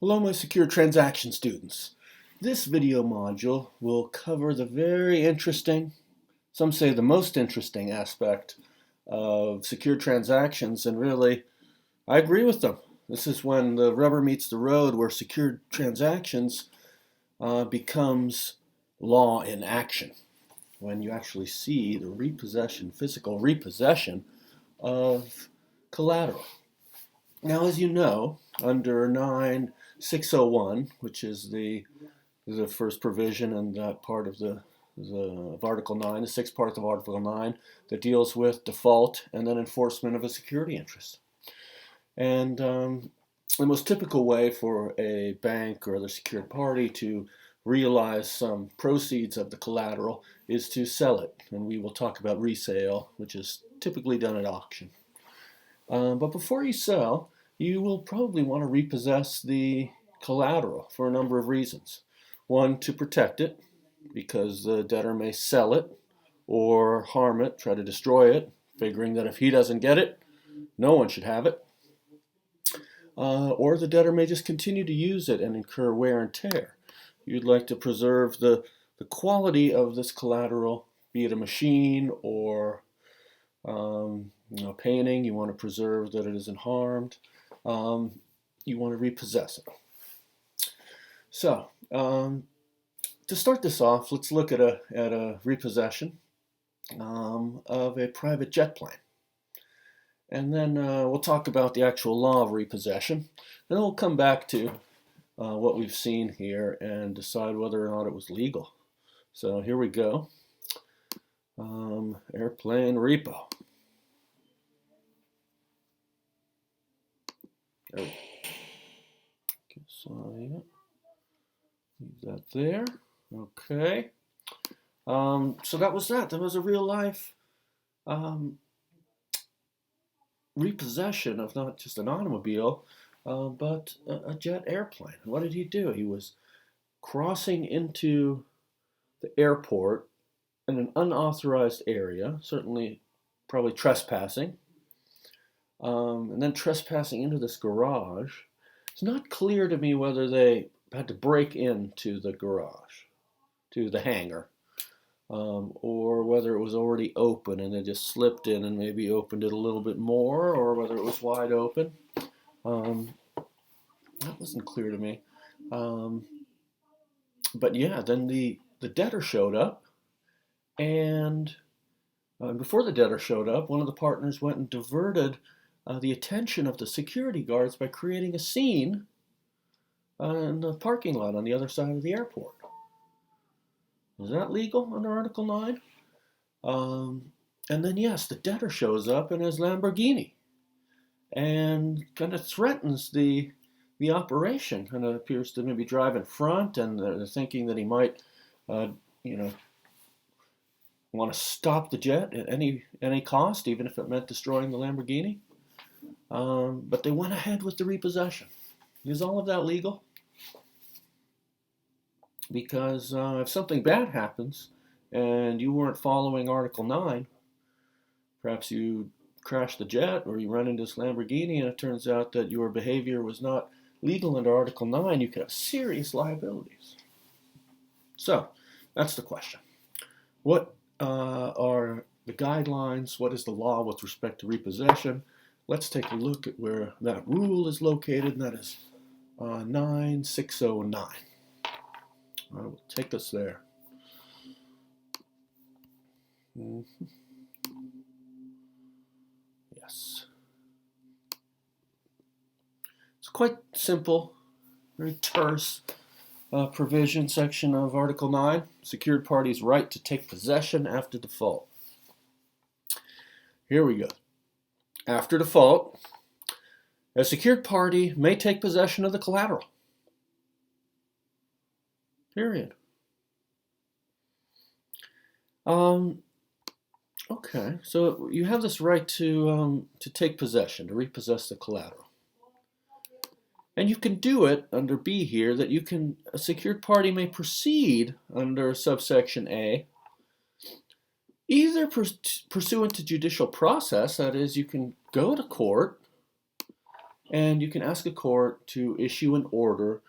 Hello, my secure transaction students. This video module will cover the very interesting, some say the most interesting aspect of secure transactions, and really, I agree with them. This is when the rubber meets the road, where secure transactions becomes law in action, when you actually see the repossession, physical repossession of collateral. Now, as you know, under 9601, which is the first provision and that part of of Article 9, the sixth part of Article 9, that deals with default and then enforcement of a security interest. And the most typical way for a bank or other secured party to realize some proceeds of the collateral is to sell it. And we will talk about resale, which is typically done at auction. But before you sell, you will probably want to repossess the collateral for a number of reasons. One, to protect it, because the debtor may sell it or harm it, try to destroy it, figuring that if he doesn't get it, no one should have it. Or the debtor may just continue to use it and incur wear and tear. You'd like to preserve the quality of this collateral, be it a machine or painting. You want to preserve that it isn't harmed. You want to repossess it. So, to start this off, let's look at a repossession of a private jet plane. And then we'll talk about the actual law of repossession. Then we'll come back to what we've seen here and decide whether or not it was legal. So here we go. Airplane repo. There we go. So, yeah. Leave that there. Okay. So that was that. That was a real life repossession of not just an automobile, but a jet airplane. What did he do? He was crossing into the airport in an unauthorized area, certainly probably trespassing, and then trespassing into this garage. It's not clear to me whether they had to break into the garage, to the hangar, or whether it was already open and they just slipped in and maybe opened it a little bit more, or whether it was wide open. That wasn't clear to me. But yeah, then the debtor showed up, and before the debtor showed up, one of the partners went and diverted the attention of the security guards by creating a scene in the parking lot on the other side of the airport. Is that legal under Article 9? And then, yes, the debtor shows up in his Lamborghini and kind of threatens the operation. Kind of appears to maybe drive in front, and they're thinking that he might, want to stop the jet at any cost, even if it meant destroying the Lamborghini. But they went ahead with the repossession. Is all of that legal? Because if something bad happens and you weren't following Article 9, perhaps you crash the jet or you run into this Lamborghini and it turns out that your behavior was not legal under Article 9, you could have serious liabilities. So, that's the question. What are the guidelines? What is the law with respect to repossession? Let's take a look at where that rule is located, and that is 9609. I will take us there. Yes. It's quite simple, very terse provision section of Article 9. Secured party's right to take possession after default. Here we go. After default, a secured party may take possession of the collateral. Period. Okay, so you have this right to take possession, to repossess the collateral. And you can do it under B here, that a secured party may proceed under subsection A, either pursuant to judicial process, that is, you can go to court And you can ask a court to issue an order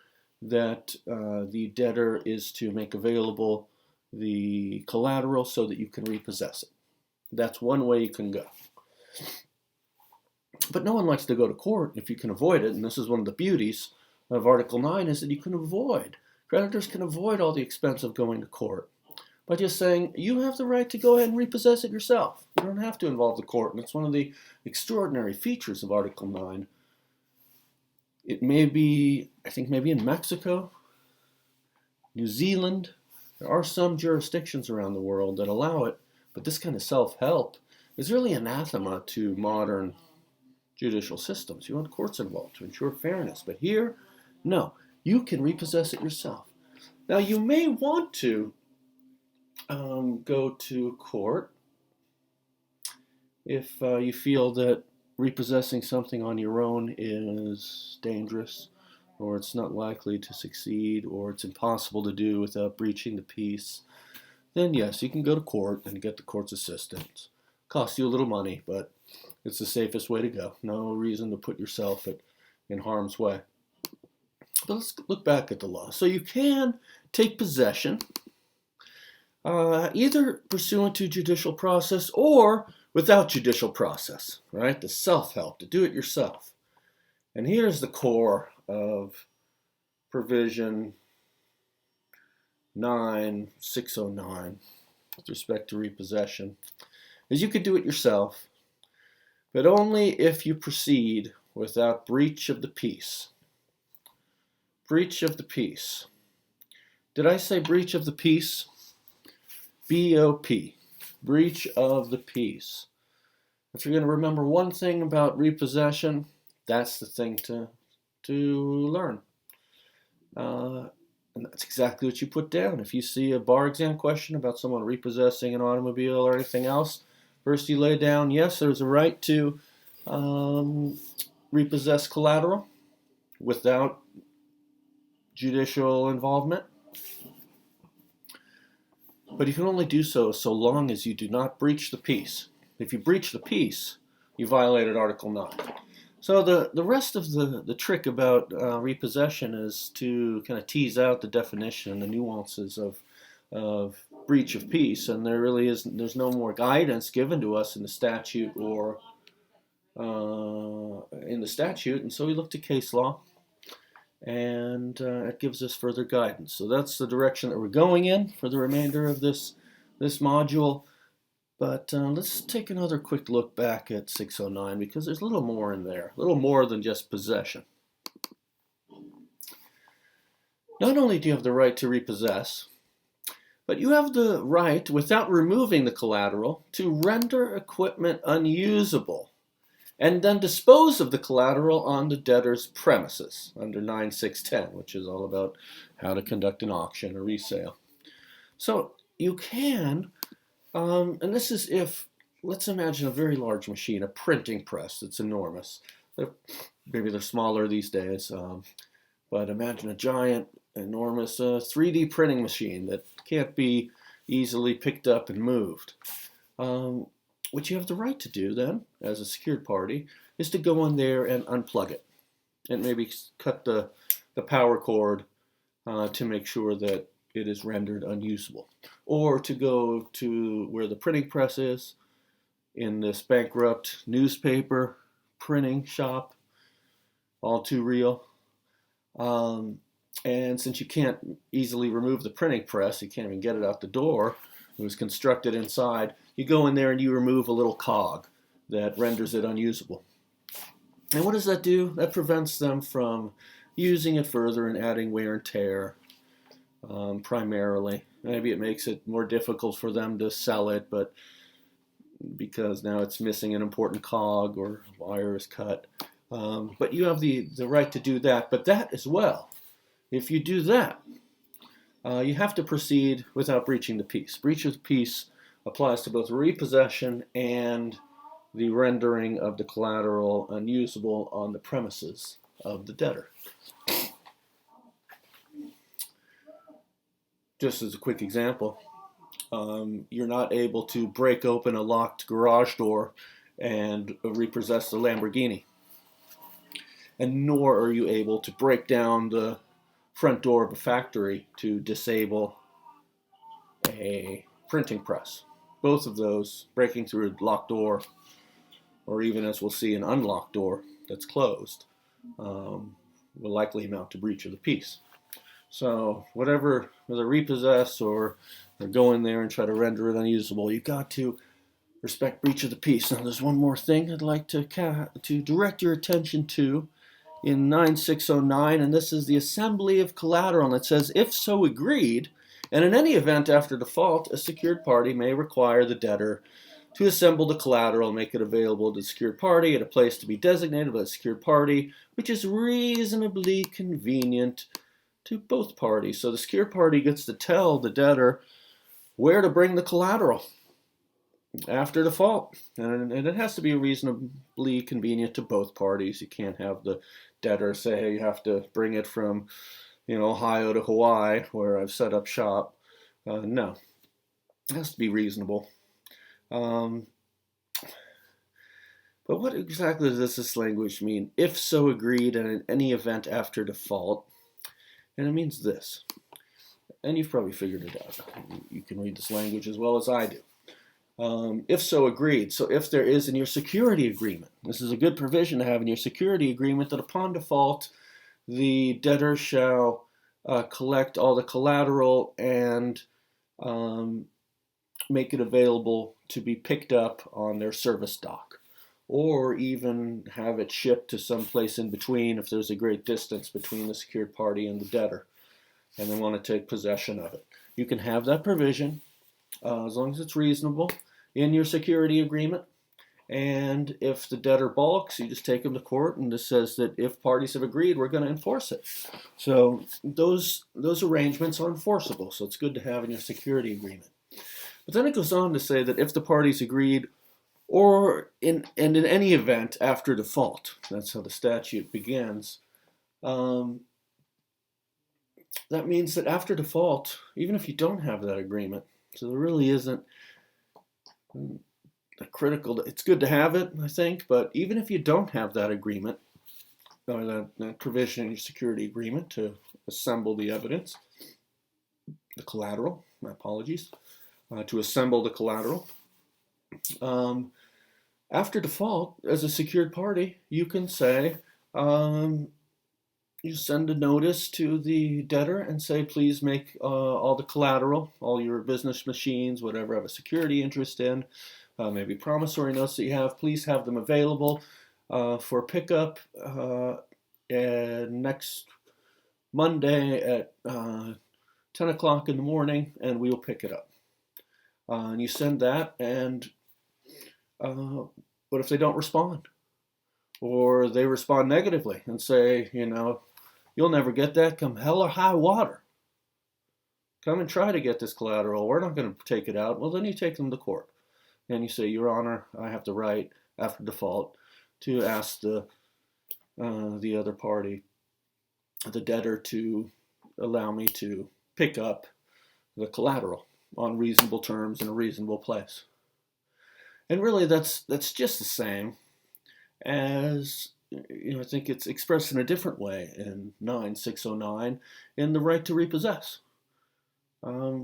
that the debtor is to make available the collateral so that you can repossess it. That's one way you can go. But no one likes to go to court if you can avoid it, and this is one of the beauties of Article 9 is that you can avoid, creditors can avoid all the expense of going to court by just saying, you have the right to go ahead and repossess it yourself. You don't have to involve the court, and it's one of the extraordinary features of Article 9. It may be, I think maybe in Mexico, New Zealand, there are some jurisdictions around the world that allow it, but this kind of self-help is really anathema to modern judicial systems. You want courts involved to ensure fairness, but here, no, you can repossess it yourself. Now, you may want to go to court if you feel that repossessing something on your own is dangerous, or it's not likely to succeed, or it's impossible to do without breaching the peace. Then yes, you can go to court and get the court's assistance. Costs you a little money, but it's the safest way to go. No reason to put yourself in harm's way. But let's look back at the law. So you can take possession, either pursuant to judicial process or without judicial process, right? The self-help, to do it yourself. And here's the core of provision 9609 with respect to repossession, is you could do it yourself, but only if you proceed without breach of the peace. Breach of the peace. Did I say breach of the peace? B-O-P. Breach of the peace. If you're going to remember one thing about repossession, that's the thing to learn. And that's exactly what you put down. If you see a bar exam question about someone repossessing an automobile or anything else, first you lay down, yes, there's a right to repossess collateral without judicial involvement. But you can only do so long as you do not breach the peace. If you breach the peace, you violated Article 9. So the rest of the trick about repossession is to kind of tease out the definition and the nuances of breach of peace, and there's no more guidance given to us in the statute or and so we look to case law, and it gives us further guidance. So that's the direction that we're going in for the remainder of this module. But let's take another quick look back at 609, because there's a little more in there, a little more than just possession. Not only do you have the right to repossess, but you have the right, without removing the collateral, to render equipment unusable and then dispose of the collateral on the debtor's premises under 9610, which is all about how to conduct an auction or resale. So you can, and this is if, let's imagine a very large machine, a printing press that's enormous. Maybe they're smaller these days, but imagine a giant, enormous 3D printing machine that can't be easily picked up and moved. What you have the right to do then, as a secured party, is to go in there and unplug it, and maybe cut the power cord to make sure that it is rendered unusable. Or to go to where the printing press is, in this bankrupt newspaper printing shop, all too real. And since you can't easily remove the printing press, you can't even get it out the door, it was constructed inside, you go in there and you remove a little cog that renders it unusable. And what does that do? That prevents them from using it further and adding wear and tear, primarily. Maybe it makes it more difficult for them to sell it, but because now it's missing an important cog or wire is cut. But you have the right to do that. But that as well, if you do that, you have to proceed without breaching the peace. Breach of the peace applies to both repossession and the rendering of the collateral unusable on the premises of the debtor. Just as a quick example, you're not able to break open a locked garage door and repossess the Lamborghini. and nor are you able to break down the front door of a factory to disable a printing press. Both of those, breaking through a locked door, or even, as we'll see, an unlocked door that's closed, will likely amount to breach of the peace. So whatever, whether repossess or go in there and try to render it unusable, you've got to respect breach of the peace. Now there's one more thing I'd like to direct your attention to in 9609, and this is the assembly of collateral. And it says, if so agreed, and in any event after default, a secured party may require the debtor to assemble the collateral and make it available to the secured party at a place to be designated by the secured party, which is reasonably convenient to both parties. So the secured party gets to tell the debtor where to bring the collateral after default, and it has to be reasonably convenient to both parties. You can't have the debtor say, hey, you have to bring it from, Ohio to Hawaii, where I've set up shop. No, it has to be reasonable. But what exactly does this language mean? If so agreed, and in any event after default. And it means this. And you've probably figured it out. You can read this language as well as I do. If so agreed. So if there is in your security agreement, this is a good provision to have in your security agreement, that upon default, the debtor shall collect all the collateral and make it available to be picked up on their service dock, or even have it shipped to some place in between if there's a great distance between the secured party and the debtor and they want to take possession of it. You can have that provision as long as it's reasonable in your security agreement. And if the debtor balks, you just take them to court, and this says that if parties have agreed, we're going to enforce it. So those arrangements are enforceable, so it's good to have in your security agreement. But then it goes on to say that if the parties agreed, or in any event after default, that's how the statute begins, that means that after default, even if you don't have that agreement, so there really isn't a critical, it's good to have it, I think, but even if you don't have that agreement, or that provision in your security agreement to assemble the evidence, the collateral, my apologies, to assemble the collateral, after default, as a secured party, you can say, you send a notice to the debtor and say, please make all the collateral, all your business machines, whatever have a security interest in, maybe promissory notes that you have, please have them available for pickup next Monday at 10 o'clock in the morning, and we will pick it up. And you send that, and what if they don't respond? Or they respond negatively and say, you'll never get that, come hell or high water. Come and try to get this collateral. We're not going to take it out. Well, then you take them to court. And you say, Your Honor, I have the right, after default, to ask the other party, the debtor, to allow me to pick up the collateral on reasonable terms in a reasonable place. And really, that's just the same as, I think it's expressed in a different way in 9609 in the right to repossess.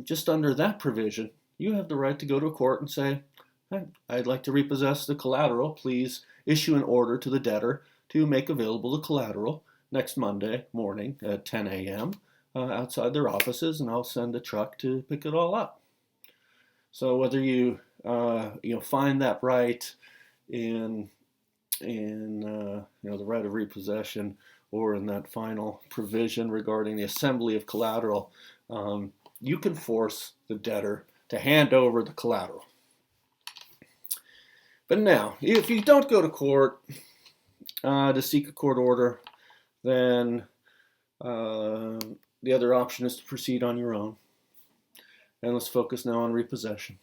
Just under that provision, you have the right to go to a court and say, hey, I'd like to repossess the collateral. Please issue an order to the debtor to make available the collateral next Monday morning at 10 a.m. Outside their offices, and I'll send a truck to pick it all up. So whether you find that right in the right of repossession, or in that final provision regarding the assembly of collateral, you can force the debtor to hand over the collateral. But now, if you don't go to court to seek a court order, then the other option is to proceed on your own. And let's focus now on repossession.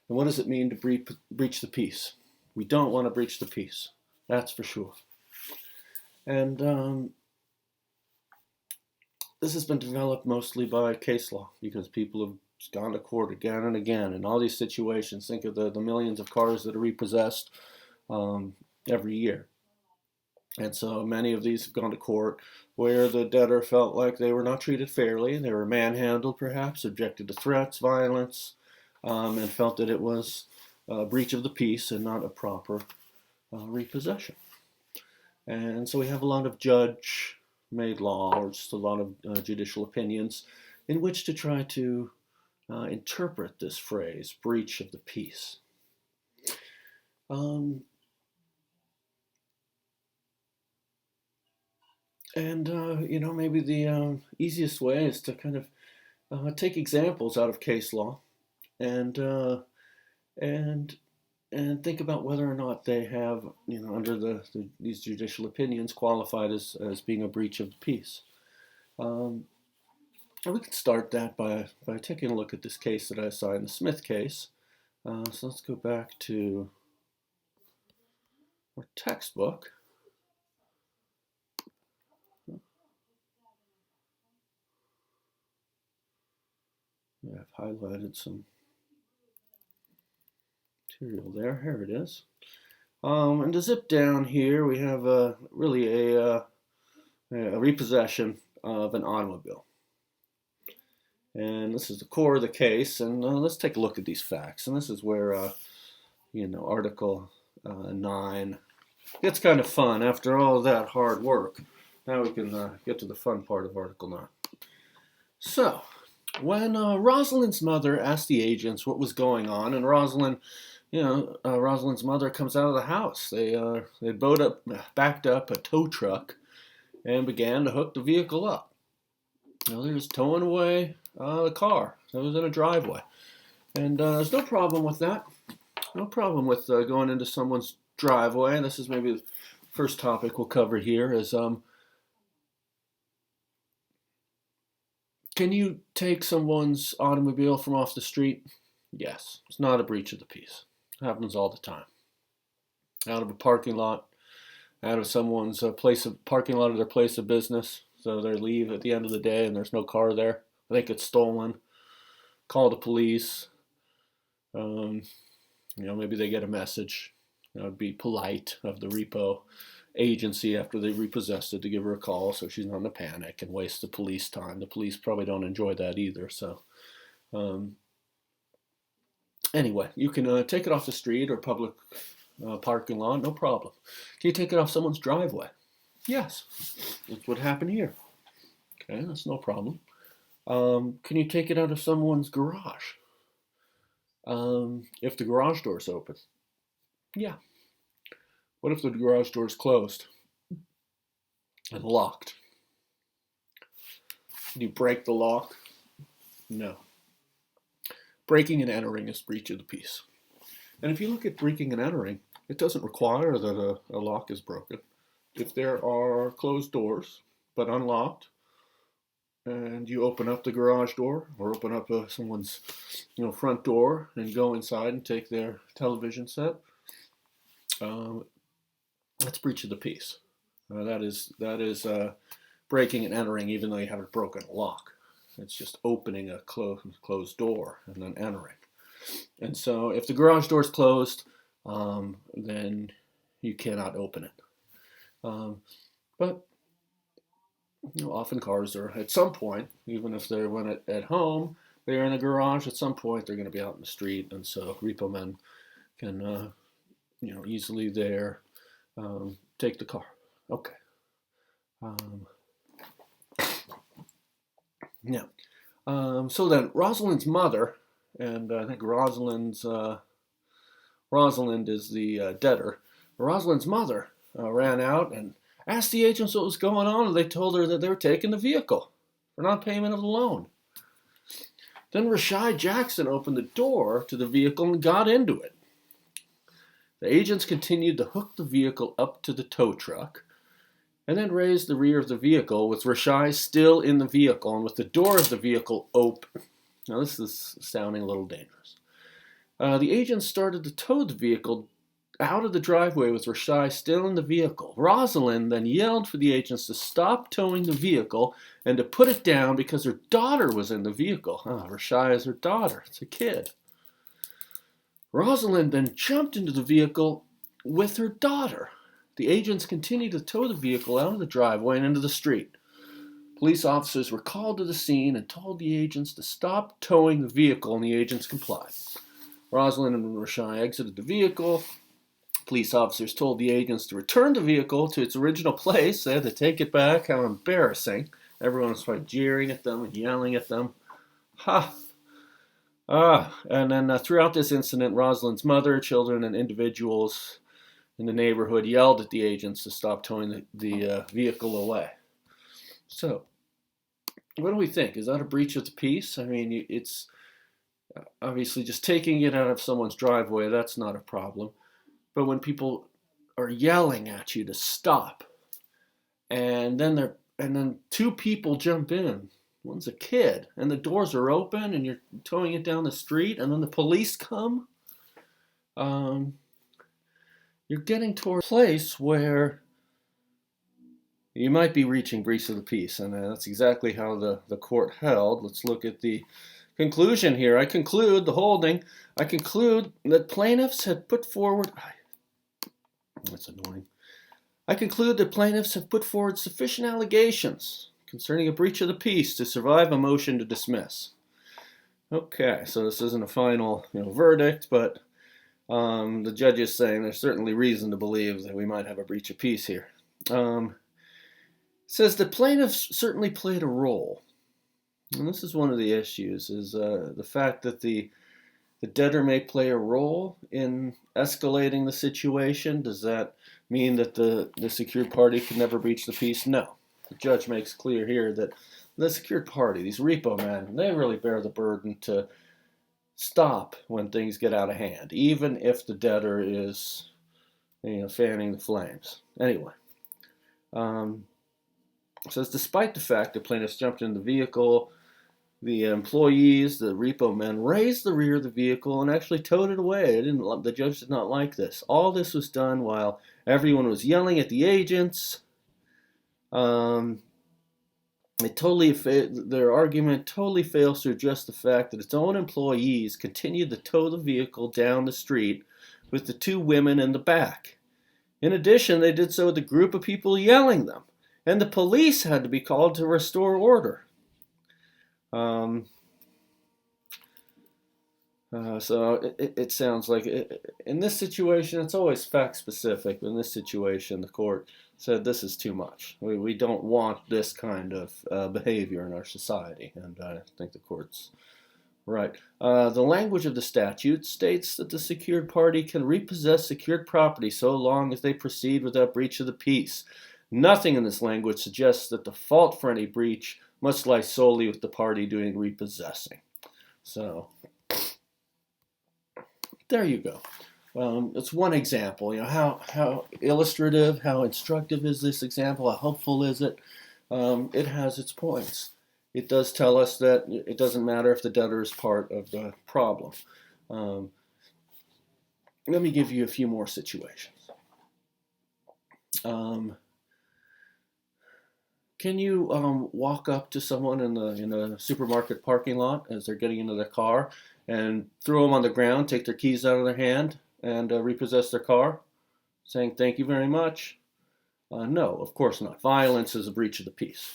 And what does it mean to breach the peace? We don't want to breach the peace, that's for sure. And this has been developed mostly by case law, because people have gone to court again and again in all these situations. Think of the millions of cars that are repossessed every year. And so many of these have gone to court where the debtor felt like they were not treated fairly. They were manhandled, perhaps, subjected to threats, violence, and felt that it was a breach of the peace and not a proper repossession. And so we have a lot of judge-made law, or just a lot of judicial opinions, in which to try to interpret this phrase, breach of the peace. Maybe the easiest way is to kind of take examples out of case law and and think about whether or not they have, under these judicial opinions, qualified as being a breach of the peace. And we can start that by taking a look at this case that I saw in the Smith case. So let's go back to our textbook. I've highlighted some material there. Here it is. And to zip down here, we have really a repossession of an automobile. And this is the core of the case. And let's take a look at these facts. And this is where, Article 9 gets kind of fun after all that hard work. Now we can get to the fun part of Article 9. So, when Rosalind's mother asked the agents what was going on, and Rosalind's mother comes out of the house. They backed up a tow truck and began to hook the vehicle up. Now they're just towing away the car that was in a driveway. And there's no problem with that. No problem with going into someone's driveway. And this is maybe the first topic we'll cover here is, can you take someone's automobile from off the street? Yes, it's not a breach of the peace. It happens all the time. Out of a parking lot, out of someone's parking lot of their place of business. So they leave at the end of the day and there's no car there. I think it's stolen. Call the police. Maybe they get a message. It'd be polite of the repo agency after they repossessed it to give her a call so she's not in a panic and waste the police time. The police probably don't enjoy that either. So anyway, you can take it off the street or public parking lot, no problem. Can you take it off someone's driveway? Yes, that's what happened here. Okay, that's no problem. Can you take it out of someone's garage? If the garage door's open? Yeah. What if the garage door's closed and locked? Can you break the lock? No. Breaking and entering is breach of the peace. And if you look at breaking and entering, it doesn't require that a lock is broken. If there are closed doors, but unlocked, and you open up the garage door or open up someone's front door and go inside and take their television set, that's breach of the peace. That is breaking and entering even though you haven't broken a lock. It's just opening a closed door and then entering. And so if the garage door is closed, then you cannot open it. But often cars are at some point, even if they're at home, they're in a garage. At some point, they're going to be out in the street, and so repo men can easily there take the car. Okay. So then Rosalind's mother, and I think Rosalind is the debtor. Rosalind's mother ran out and asked the agents what was going on, and they told her that they were taking the vehicle for non-payment of the loan. Then Rashai Jackson opened the door to the vehicle and got into it. The agents continued to hook the vehicle up to the tow truck and then raised the rear of the vehicle with Rashai still in the vehicle and with the door of the vehicle open. Now this is sounding a little dangerous. The agents started to tow the vehicle out of the driveway with Rashai still in the vehicle. Rosalind then yelled for the agents to stop towing the vehicle and to put it down because her daughter was in the vehicle. Rashai is her daughter. It's a kid. Rosalind then jumped into the vehicle with her daughter. The agents continued to tow the vehicle out of the driveway and into the street. Police officers were called to the scene and told the agents to stop towing the vehicle, and the agents complied. Rosalind and Rashai exited the vehicle. Police officers told the agents to return the vehicle to its original place. They had to take it back. How embarrassing. Everyone was like jeering at them and yelling at them. Ha! And then throughout this incident, Rosalind's mother, children, and individuals in the neighborhood yelled at the agents to stop towing the vehicle away. So, what do we think? Is that a breach of the peace? I mean, it's obviously just taking it out of someone's driveway, that's not a problem. But when people are yelling at you to stop, and then two people jump in, one's a kid, and the doors are open, and you're towing it down the street, and then the police come, you're getting toward a place where you might be reaching breach of the peace, and that's exactly how the court held. Let's look at the conclusion here. I conclude that plaintiffs had put forward... That's annoying. I conclude that plaintiffs have put forward sufficient allegations concerning a breach of the peace to survive a motion to dismiss. Okay, so this isn't a final verdict, but the judge is saying there's certainly reason to believe that we might have a breach of peace here. It says the plaintiffs certainly played a role. And this is one of the issues, is the fact that the debtor may play a role in escalating the situation. Does that mean that the secured party can never breach the peace? No. The judge makes clear here that the secured party, these repo men, they really bear the burden to stop when things get out of hand, even if the debtor is fanning the flames. Anyway, it says despite the fact that plaintiffs jumped in the vehicle, the employees, the repo men, raised the rear of the vehicle and actually towed it away. The judge did not like this. All this was done while everyone was yelling at the agents. Their argument totally fails to address the fact that its own employees continued to tow the vehicle down the street with the two women in the back. In addition, they did so with a group of people yelling them, and the police had to be called to restore order. So it sounds like in this situation, it's always fact specific. In this situation, the court said this is too much. We don't want this kind of behavior in our society, and I think the court's right. The language of the statute states that the secured party can repossess secured property so long as they proceed without breach of the peace. Nothing in this language suggests that the fault for any breach must lie solely with the party doing repossessing. So, there you go. It's one example. How illustrative, how instructive is this example? How helpful is it? It has its points. It does tell us that it doesn't matter if the debtor is part of the problem. Let me give you a few more situations. Can you walk up to someone in the supermarket parking lot as they're getting into their car and throw them on the ground, take their keys out of their hand, and repossess their car, saying thank you very much? No, of course not. Violence is a breach of the peace.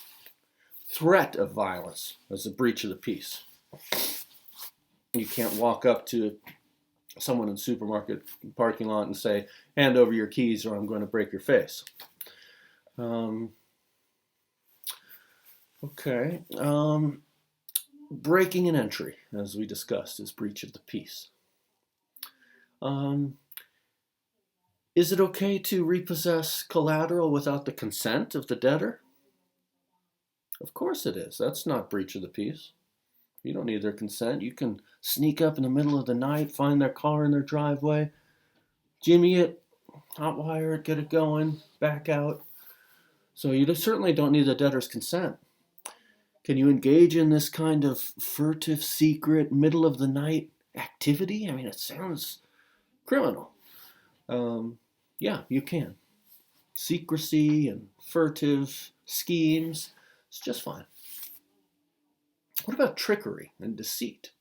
Threat of violence is a breach of the peace. You can't walk up to someone in the supermarket parking lot and say, hand over your keys or I'm going to break your face. Okay. Breaking an entry, as we discussed, is breach of the peace. Is it okay to repossess collateral without the consent of the debtor? Of course it is. That's not breach of the peace. You don't need their consent. You can sneak up in the middle of the night, find their car in their driveway, jimmy it, hotwire it, get it going, back out. So you certainly don't need the debtor's consent. Can you engage in this kind of furtive, secret, middle of the night activity? I mean, it sounds criminal. Yeah, you can. Secrecy and furtive schemes, it's just fine. What about trickery and deceit?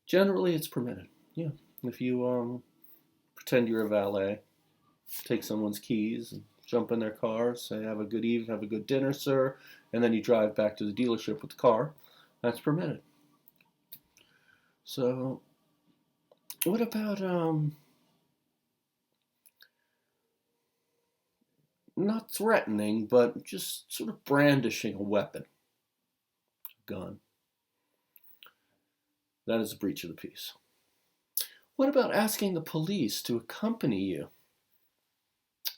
Generally, it's permitted. Yeah, If you pretend you're a valet, take someone's keys and jump in their car, say, have a good evening, have a good dinner, sir, and then you drive back to the dealership with the car, that's permitted. So, what about, not threatening, but just sort of brandishing a weapon, a gun? That is a breach of the peace. What about asking the police to accompany you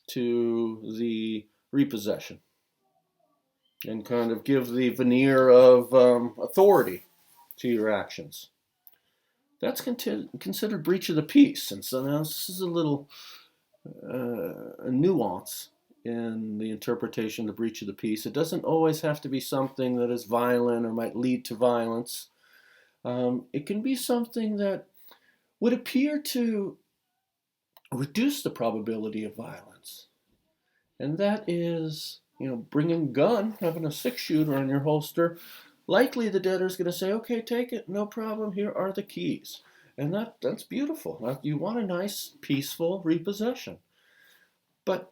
to the repossession and kind of give the veneer of authority to your actions? That's considered breach of the peace. And so now this is a little a nuance in the interpretation of the breach of the peace. It doesn't always have to be something that is violent or might lead to violence. It can be something that would appear to reduce the probability of violence. And that is, bringing a gun, having a 6-shooter on your holster. Likely the debtor's going to say, okay, take it, no problem, here are the keys. And that's beautiful. You want a nice, peaceful repossession. But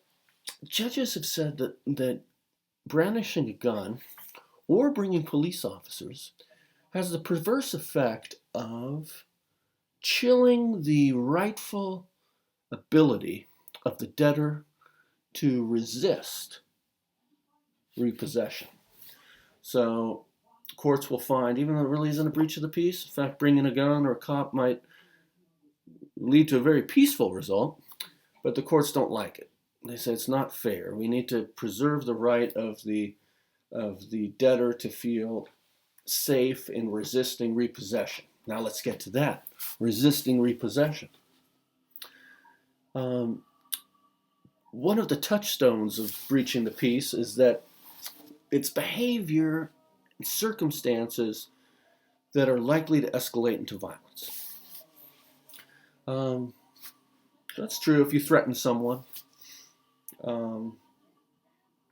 judges have said that brandishing a gun or bringing police officers has the perverse effect of chilling the rightful ability of the debtor to resist repossession. So courts will find, even though it really isn't a breach of the peace, in fact, bringing a gun or a cop might lead to a very peaceful result, but the courts don't like it. They say it's not fair. We need to preserve the right of the debtor to feel safe in resisting repossession. Now let's get to that. Resisting repossession. One of the touchstones of breaching the peace is that it's behavior and circumstances that are likely to escalate into violence. That's true if you threaten someone.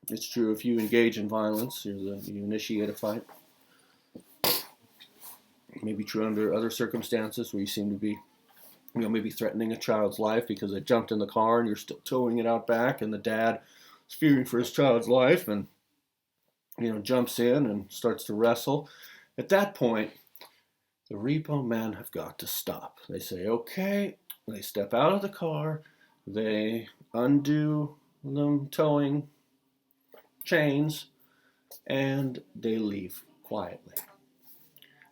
It's true if you engage in violence, you initiate a fight. It may be true under other circumstances where you seem to be, maybe threatening a child's life because they jumped in the car and you're still towing it out back, and the dad is fearing for his child's life and jumps in and starts to wrestle. At that point, the repo men have got to stop. They say, okay, they step out of the car, they undo the towing chains, and they leave quietly.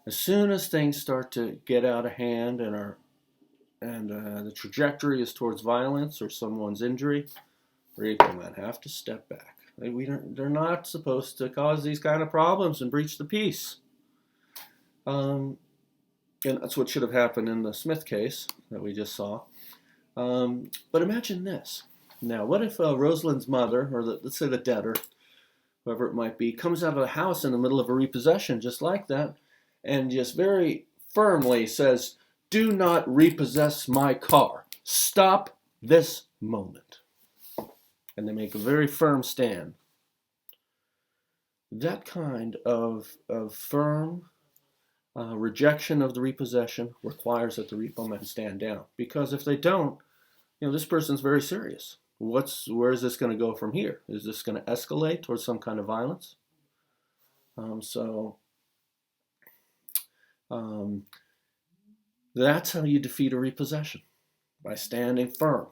As soon as things start to get out of hand and the trajectory is towards violence or someone's injury, repo men have to step back. They're not supposed to cause these kind of problems and breach the peace. And that's what should have happened in the Smith case that we just saw. But imagine this. Now, what if Rosalind's mother, or let's say the debtor, whoever it might be, comes out of the house in the middle of a repossession just like that and just very firmly says, do not repossess my car. Stop this moment. And they make a very firm stand. That kind of firm rejection of the repossession requires that the repo men stand down. Because if they don't, this person's very serious. Where is this going to go from here? Is this going to escalate towards some kind of violence? That's how you defeat a repossession, by standing firm.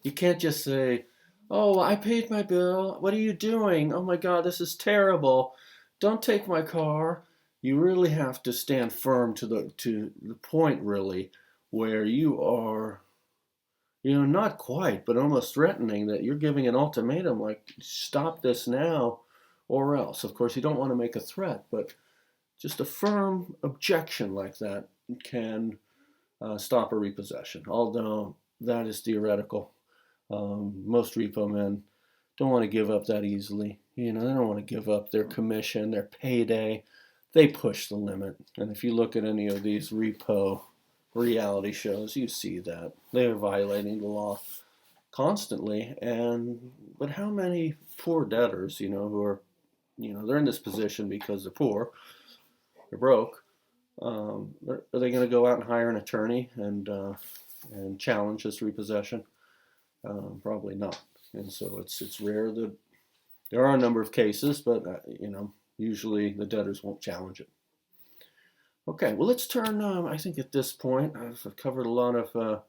You can't just say, oh, I paid my bill. What are you doing? Oh my God, this is terrible. Don't take my car. You really have to stand firm to the point, really, where you are, not quite, but almost threatening that you're giving an ultimatum, like, stop this now or else. Of course, you don't want to make a threat, but just a firm objection like that can stop a repossession, although that is theoretical. Most repo men don't want to give up that easily. They don't want to give up their commission, their payday. They push the limit. And if you look at any of these repo reality shows, you see that. They are violating the law constantly. But how many poor debtors, who are, they're in this position because they're poor, they're broke. Are they going to go out and hire an attorney and and challenge this repossession? Probably not. And so it's rare that there are a number of cases, but usually the debtors won't challenge it. Okay, well let's turn. I think at this point I've covered a lot of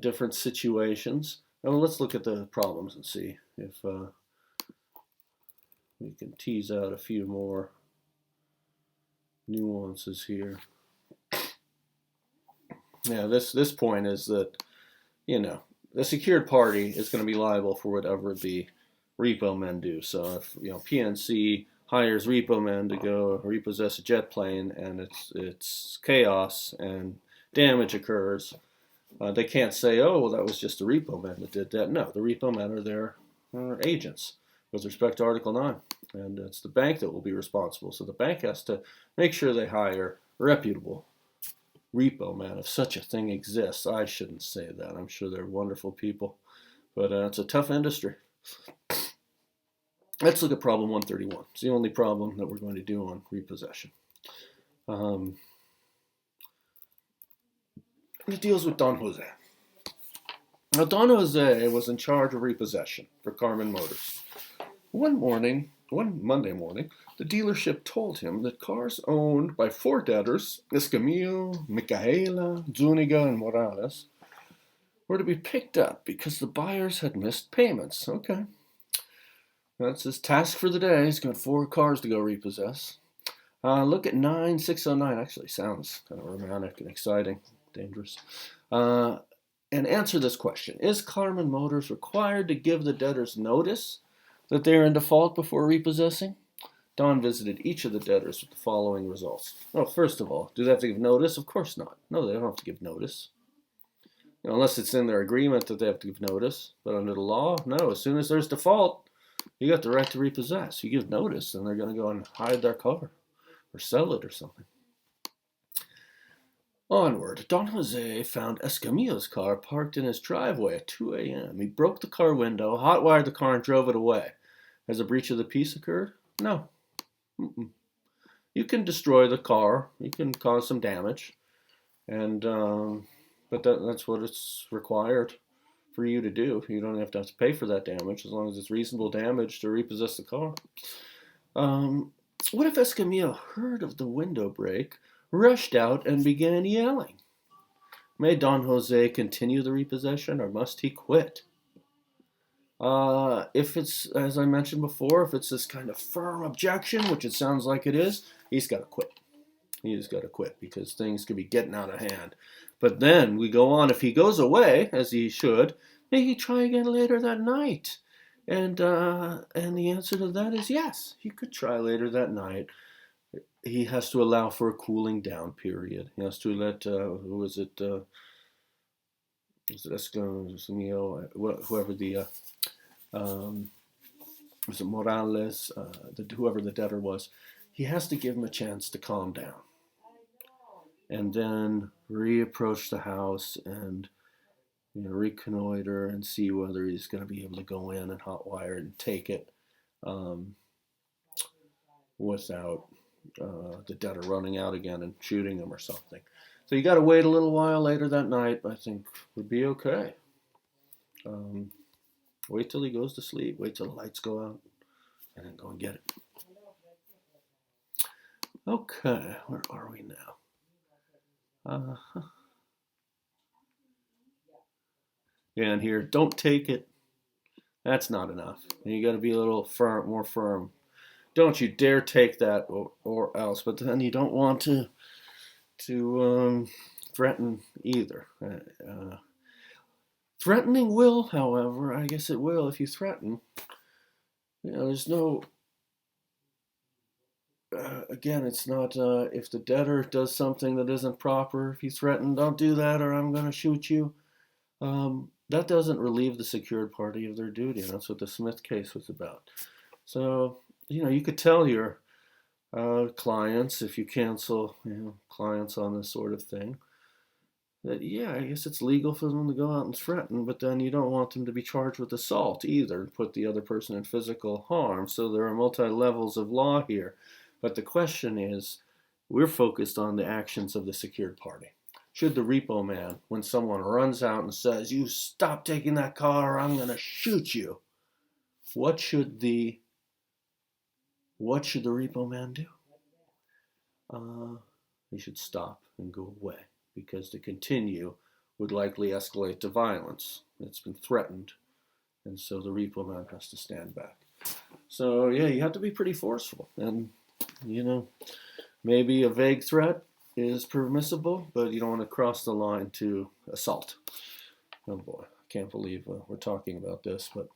different situations. Well, let's look at the problems and see if we can tease out a few more nuances here. Yeah, this point is that the secured party is going to be liable for whatever the repo men do. So if PNC hires repo men to go repossess a jet plane and it's chaos and damage occurs, they can't say, oh, well, that was just the repo men that did that. No, the repo men are their agents with respect to Article 9. And it's the bank that will be responsible. So the bank has to make sure they hire reputable repo men. If such a thing exists, I shouldn't say that. I'm sure they're wonderful people. But it's a tough industry. Let's look at problem 131. It's the only problem that we're going to do on repossession. It deals with Don Jose. Now, Don Jose was in charge of repossession for Carmen Motors. One Monday morning, the dealership told him that cars owned by 4 debtors, Escamillo, Micaela, Zuniga, and Morales, were to be picked up because the buyers had missed payments. Okay. That's his task for the day. He's got 4 cars to go repossess. Look at 9609. Actually sounds kind of romantic and exciting, dangerous. And answer this question. Is Carmen Motors required to give the debtors notice that they are in default before repossessing? Don visited each of the debtors with the following results. Well, first of all, do they have to give notice? Of course not. No, they don't have to give notice. Unless it's in their agreement that they have to give notice. But under the law, no. As soon as there's default, you got the right to repossess. You give notice, and they're going to go and hide their car or sell it or something. Onward, Don Jose found Escamillo's car parked in his driveway at 2 a.m. He broke the car window, hot-wired the car, and drove it away. Has a breach of the peace occurred? No. You can destroy the car. You can cause some damage. And but that's what it's required for you to do. You don't have to pay for that damage as long as it's reasonable damage to repossess the car. What if Escamillo heard of the window break, rushed out, and began yelling? May Don Jose continue the repossession, or must he quit? If it's, as I mentioned before, if it's this kind of firm objection, which it sounds like it is, he's got to quit. He's got to quit because things could be getting out of hand. But then we go on. If he goes away, as he should, maybe try again later that night. And the answer to that is yes. He could try later that night. He has to allow for a cooling down period. He has to let whoever the was it Morales, whoever the debtor was. He has to give him a chance to calm down, and then reapproach the house and reconnoiter and see whether he's going to be able to go in and hotwire and take it without the debtor running out again and shooting him or something. So you got to wait a little while later that night. I think would be okay. Wait till he goes to sleep. Wait till the lights go out, and then go and get it. Okay, where are we now? And here, don't take it. That's not enough. You got to be a little more firm. Don't you dare take that, or else. But then you don't want to threaten either. Threatening will, however, I guess it will if you threaten. There's no. Again, it's not if the debtor does something that isn't proper. If you threaten, don't do that, or I'm going to shoot you. That doesn't relieve the secured party of their duty. That's what the Smith case was about. So, you could tell your clients, if you cancel, clients on this sort of thing, that, yeah, I guess it's legal for them to go out and threaten, but then you don't want them to be charged with assault either, and put the other person in physical harm. So there are multi-levels of law here. But the question is, we're focused on the actions of the secured party. should the repo man, when someone runs out and says, "You stop taking that car or I'm going to shoot you," what should the repo man do? He should stop and go away, because to continue would likely escalate to violence. It's been threatened, and so the repo man has to stand back. So yeah, you have to be pretty forceful, and maybe a vague threat is permissible, but you don't want to cross the line to assault. Oh boy, I can't believe we're talking about this, but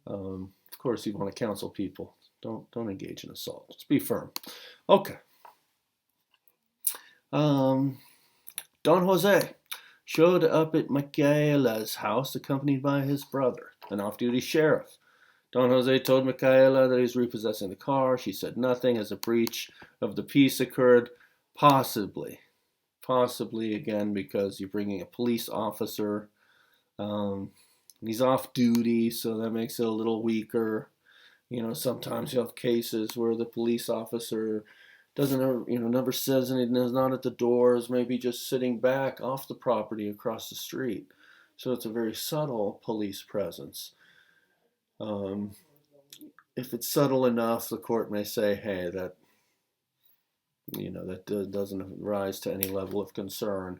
of course you want to counsel people. Don't engage in assault. Just be firm. Okay. Don Jose showed up at Michaela's house accompanied by his brother, an off-duty sheriff. Don Jose told Michaela that he was repossessing the car. She said nothing as a breach of the peace occurred. Possibly again, because you're bringing a police officer. He's off duty, so that makes it a little weaker. Sometimes you have cases where the police officer doesn't, never says anything, is not at the doors, maybe just sitting back off the property across the street. So it's a very subtle police presence. If it's subtle enough, the court may say, hey, that doesn't rise to any level of concern.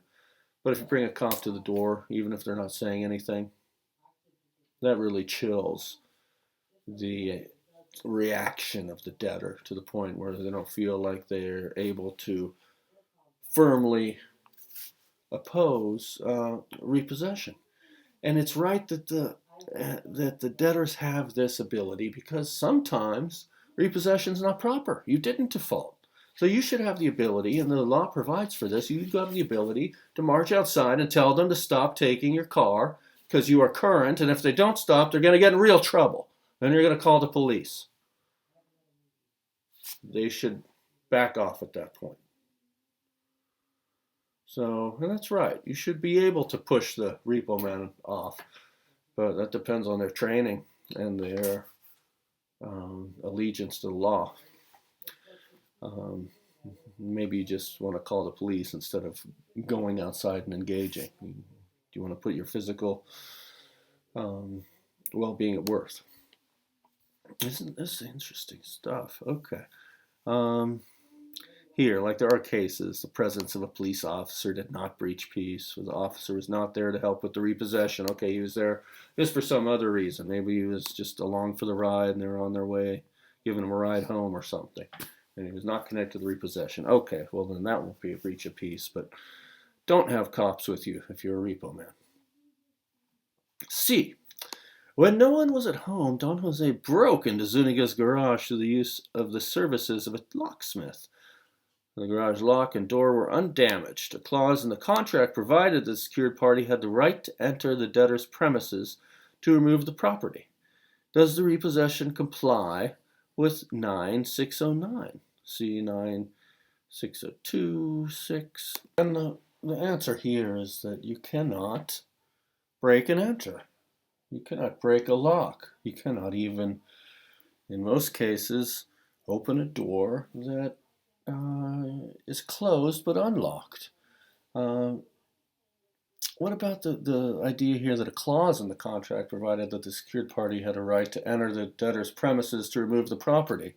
But if you bring a cop to the door, even if they're not saying anything, that really chills the reaction of the debtor to the point where they don't feel like they're able to firmly oppose repossession. And it's right that the debtors have this ability, because sometimes repossession is not proper. You didn't default. So you should have the ability, and the law provides for this, you've got the ability to march outside and tell them to stop taking your car because you are current, and if they don't stop, they're going to get in real trouble. Then you're going to call the police. They should back off at that point. So, and that's right. You should be able to push the repo man off, but that depends on their training and their allegiance to the law. Maybe you just want to call the police instead of going outside and engaging. You want to put your physical well-being at worth. Isn't this interesting stuff? Okay. Here, like there are cases, the presence of a police officer did not breach peace. So the officer was not there to help with the repossession. Okay, he was there just for some other reason. Maybe he was just along for the ride and they were on their way, giving him a ride home or something. And he was not connected to the repossession. Okay, well then that won't be a breach of peace, but don't have cops with you if you're a repo man. C. When no one was at home, Don Jose broke into Zuniga's garage through the use of the services of a locksmith. The garage lock and door were undamaged. A clause in the contract provided the secured party had the right to enter the debtor's premises to remove the property. Does the repossession comply with 9609? See 9602, And the answer here is that you cannot break and enter. You cannot break a lock. You cannot even, in most cases, open a door that is closed but unlocked. What about the idea here that a clause in the contract provided that the secured party had a right to enter the debtor's premises to remove the property?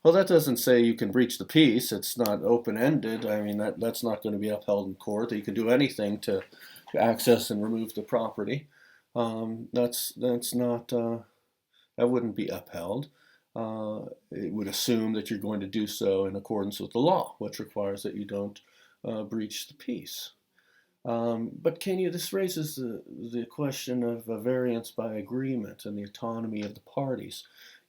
Well, that doesn't say you can breach the peace. It's not open-ended. I mean, that's not going to be upheld in court. You can do anything to access and remove the property. That's not, that wouldn't be upheld. It would assume that you're going to do so in accordance with the law, which requires that you don't breach the peace. But this raises the question of variance by agreement and the autonomy of the parties.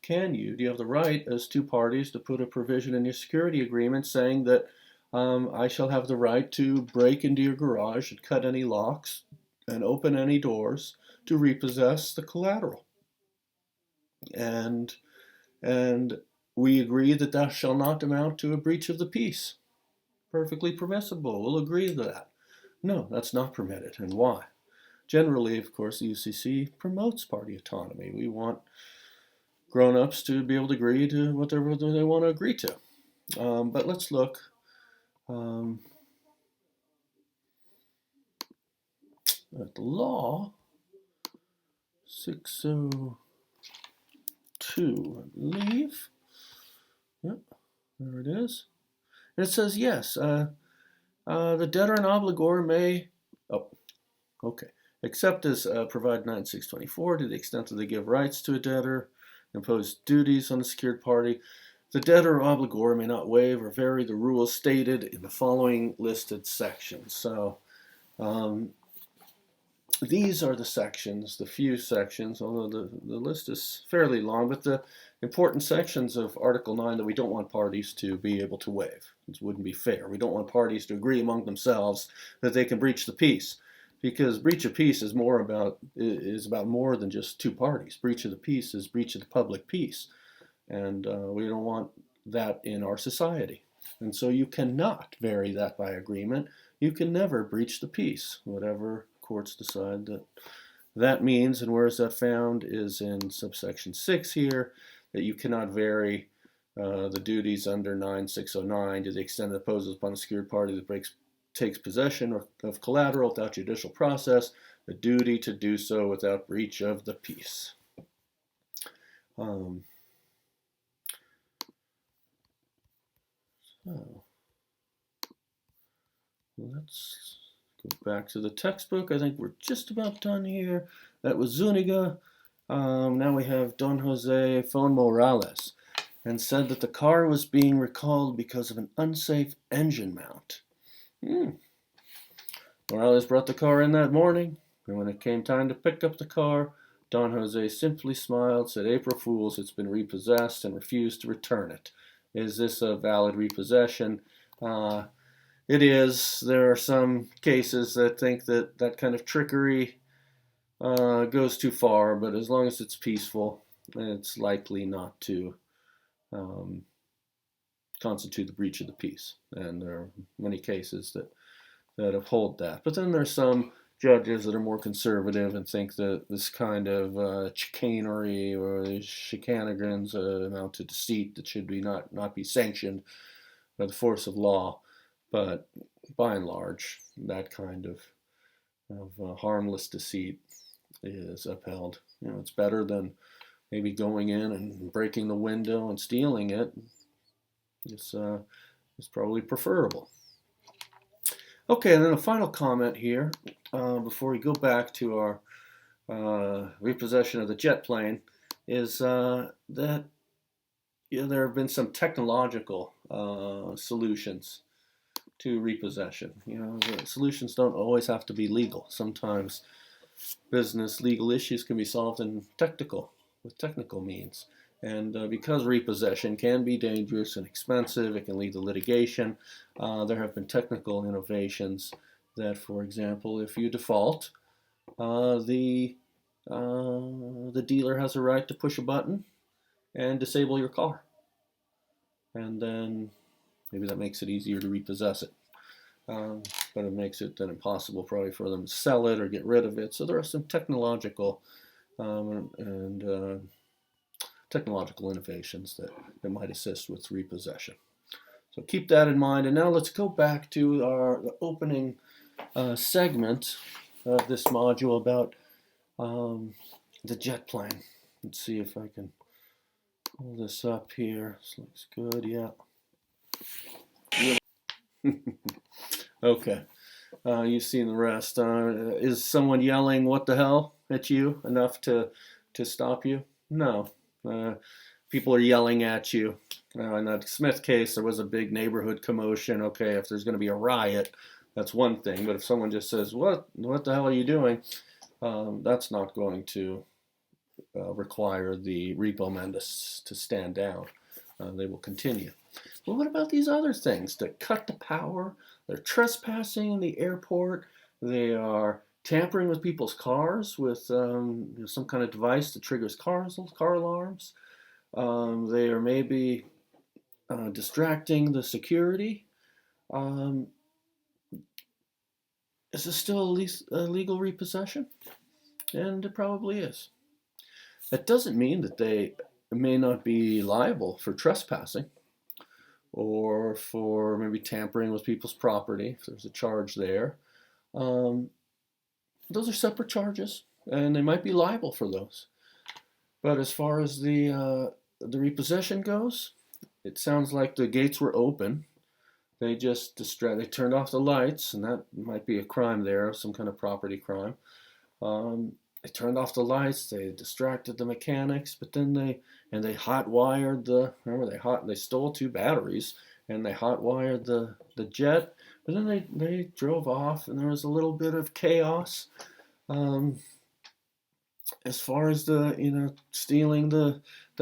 Do you have the right as two parties to put a provision in your security agreement saying that I shall have the right to break into your garage and cut any locks and open any doors to repossess the collateral? And we agree that that shall not amount to a breach of the peace. Perfectly permissible. We'll agree to that. No, that's not permitted. And why? Generally, of course, the UCC promotes party autonomy. We want grown-ups to be able to agree to whatever they want to agree to. But let's look. at the law, 602, I believe. Yep, there it is. And it says yes, the debtor and obligor may, oh, okay, except as provided 9624, to the extent that they give rights to a debtor, impose duties on the secured party, the debtor or obligor may not waive or vary the rules stated in the following listed sections. So these are the sections, the few sections, although the list is fairly long, but the important sections of Article 9 that we don't want parties to be able to waive. It wouldn't be fair. We don't want parties to agree among themselves that they can breach the peace, because breach of peace is about more than just two parties. Breach of the peace is breach of the public peace, and we don't want that in our society. And so you cannot vary that by agreement. You can never breach the peace, whatever courts decide that means. And where is that found is in subsection 6 here, that you cannot vary the duties under 9609 to the extent it imposes upon a secured party that takes possession of collateral without judicial process, the duty to do so without breach of the peace. So let's go back to the textbook. I think we're just about done here. That was Zuniga. Now we have Don Jose phone Morales and said that the car was being recalled because of an unsafe engine mount. Morales brought the car in that morning, and when it came time to pick up the car, Don Jose simply smiled, said, "April Fools, it's been repossessed," and refused to return it. Is this a valid repossession? It is. There are some cases that think that that kind of trickery goes too far, but as long as it's peaceful, it's likely not to constitute the breach of the peace. And there are many cases that uphold that. But then there's some judges that are more conservative and think that this kind of chicanery or these chicanograms amount to deceit that should be not be sanctioned by the force of law. But by and large, that kind of harmless deceit is upheld. It's better than maybe going in and breaking the window and stealing it. It's probably preferable. Okay, and then a final comment here before we go back to our repossession of the jet plane is that there have been some technological solutions to repossession. The solutions don't always have to be legal. Sometimes business legal issues can be solved with technical means. And because repossession can be dangerous and expensive, it can lead to litigation. There have been technical innovations that, for example, if you default, the dealer has a right to push a button and disable your car. And then maybe that makes it easier to repossess it. But it makes it then impossible probably for them to sell it or get rid of it. So there are some technological technological innovations that might assist with repossession. So keep that in mind. And now let's go back to the opening segment of this module about the jet plane. Let's see if I can pull this up here. This looks good, yeah. Okay, you've seen the rest. Is someone yelling "what the hell" at you enough to stop you? No. People are yelling at you. In that Smith case, there was a big neighborhood commotion. Okay, if there's going to be a riot, that's one thing. But if someone just says, what the hell are you doing? That's not going to require the repo men to stand down. They will continue. Well, what about these other things that cut the power? They're trespassing in the airport. They are tampering with people's cars with some kind of device that triggers car alarms. They are maybe distracting the security. Is this still a legal repossession? And it probably is. That doesn't mean that they may not be liable for trespassing or for maybe tampering with people's property, if there's a charge there. those are separate charges, and they might be liable for those. But as far as the repossession goes, it sounds like the gates were open. They turned off the lights, and that might be a crime there, some kind of property crime. They turned off the lights. They distracted the mechanics, but then they hot wired they stole 2 batteries, and they hot wired the jet. But then they drove off, and there was a little bit of chaos. Um, as far as stealing the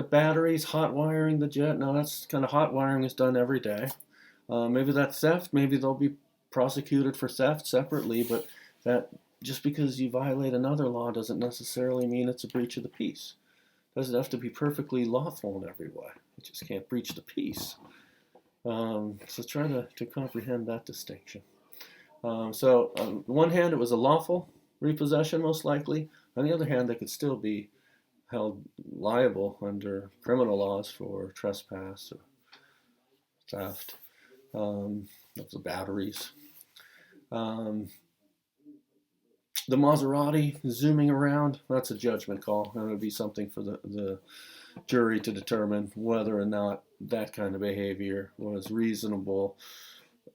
batteries, hot wiring the jet. Now that's kind of hot wiring is done every day. Maybe that's theft. Maybe they'll be prosecuted for theft separately. But that just because you violate another law doesn't necessarily mean it's a breach of the peace. It doesn't have to be perfectly lawful in every way. You just can't breach the peace. So try to comprehend that distinction. So on the one hand, it was a lawful repossession, most likely. On the other hand, they could still be held liable under criminal laws for trespass or theft of the batteries. The Maserati zooming around, that's a judgment call. That would be something for the jury to determine whether or not that kind of behavior was reasonable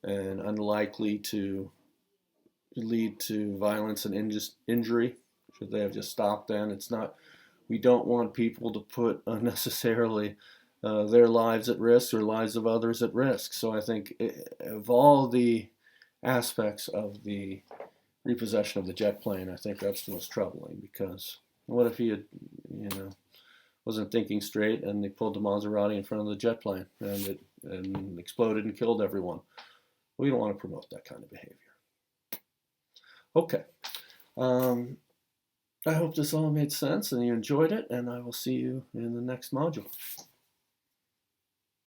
and unlikely to lead to violence and injury. Should they have just stopped then? It's not. We don't want people to put unnecessarily their lives at risk or lives of others at risk. So I think of all the aspects of the repossession of the jet plane, I think that's the most troubling, because what if he had, wasn't thinking straight and they pulled the Maserati in front of the jet plane and it exploded and killed everyone? We don't want to promote that kind of behavior. Okay. I hope this all made sense and you enjoyed it, and I will see you in the next module.